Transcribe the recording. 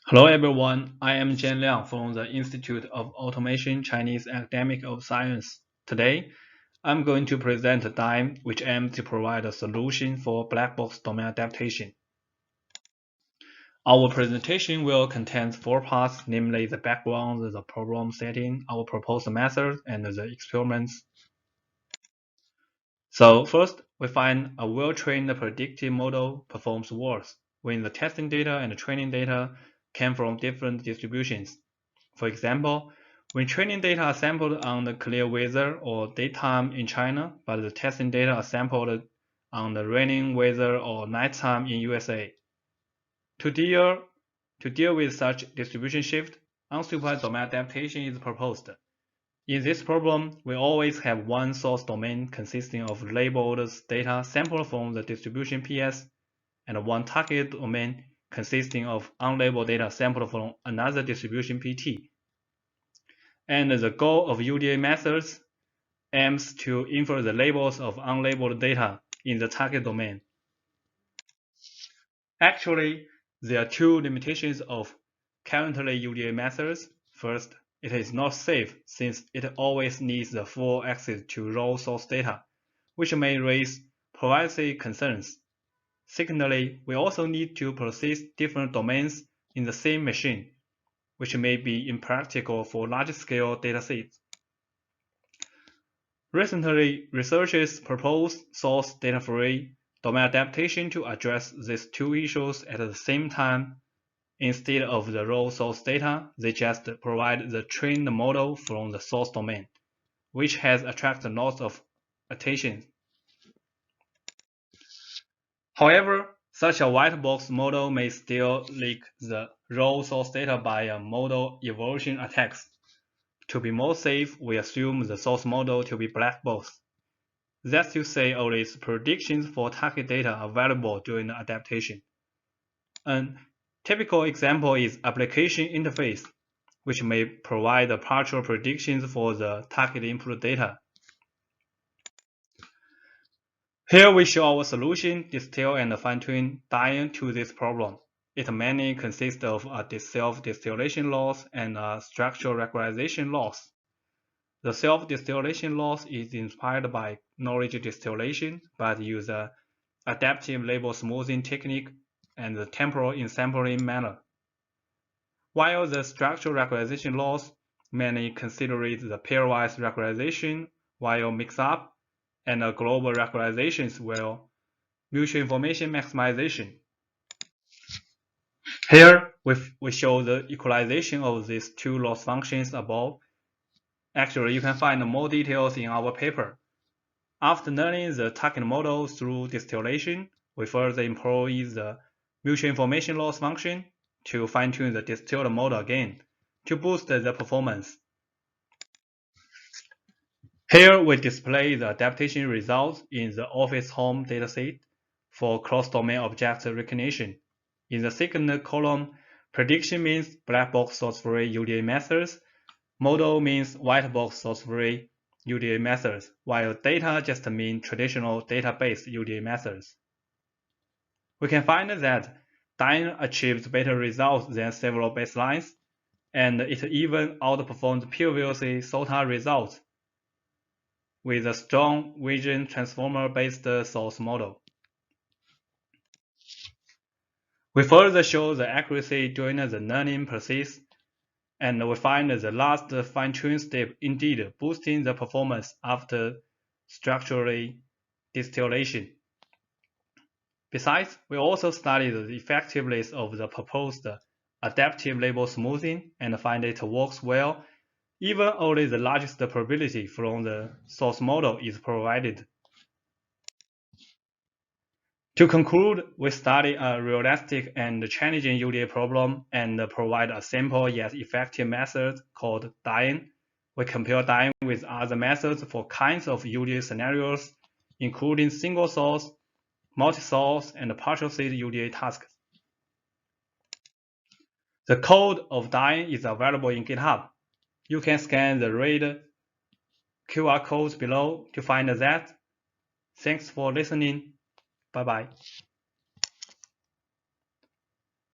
Hello everyone, I am Jian Liang from the Institute of Automation Chinese Academic of Science. Today, I'm going to present DINE, which aims to provide a solution for black box domain adaptation. Our presentation will contain 4 parts, namely the background, the problem setting, our proposed method, and the experiments. So first, we find a well-trained predictive model performs worse when the testing data and the training data came from different distributions. For example, when training data are sampled on the clear weather or daytime in China, but the testing data are sampled on the raining weather or nighttime in USA. To deal with such distribution shift, unsupervised domain adaptation is proposed. In this problem, we always have one source domain consisting of labeled data sampled from the distribution PS and one target domain consisting of unlabeled data sampled from another distribution PT. And the goal of UDA methods aims to infer the labels of unlabeled data in the target domain. Actually, there are 2 limitations of currently UDA methods. First, it is not safe since it always needs the full access to raw source data, which may raise privacy concerns. Secondly, we also need to process different domains in the same machine, which may be impractical for large-scale datasets. Recently, researchers proposed source data-free domain adaptation to address these 2 issues at the same time. Instead of the raw source data, they just provide the trained model from the source domain, which has attracted lots of attention. However, such a white box model may still leak the raw source data by a model evolution attacks. To be more safe, we assume the source model to be black box. That's to say only predictions for target data are available during the adaptation. A typical example is application interface, which may provide partial predictions for the target input data. Here we show our solution, distill and fine-tune DINE to this problem. It mainly consists of a self-distillation loss and a structural regularization loss. The self-distillation loss is inspired by knowledge distillation, but uses adaptive label smoothing technique and the temporal ensampling manner. While the structural regularization loss mainly considers the pairwise regularization while mix-up and global regularizations while mutual information maximization. Here, we show the equalization of these 2 loss functions above. Actually, you can find more details in our paper. After learning the target model through distillation, we further employ the mutual information loss function to fine-tune the distilled model again to boost the performance. Here we display the adaptation results in the Office Home dataset for cross-domain object recognition. In the second column, prediction means black box source-free UDA methods, model means white box source-free UDA methods, while data just mean traditional database UDA methods. We can find that DINE achieves better results than several baselines, and it even outperforms PVC SOTA results with a strong vision transformer-based source model. We further show the accuracy during the learning process, and we find the last fine-tune step indeed boosting the performance after structural distillation. Besides, we also studied the effectiveness of the proposed adaptive label smoothing and find it works well. Even only the largest probability from the source model is provided. To conclude, we study a realistic and challenging UDA problem and provide a simple yet effective method called DINE. We compare DINE with other methods for kinds of UDA scenarios, including single source, multi-source, and partial set UDA tasks. The code of DINE is available in GitHub. You can scan the red QR codes below to find that. Thanks for listening. Bye-bye.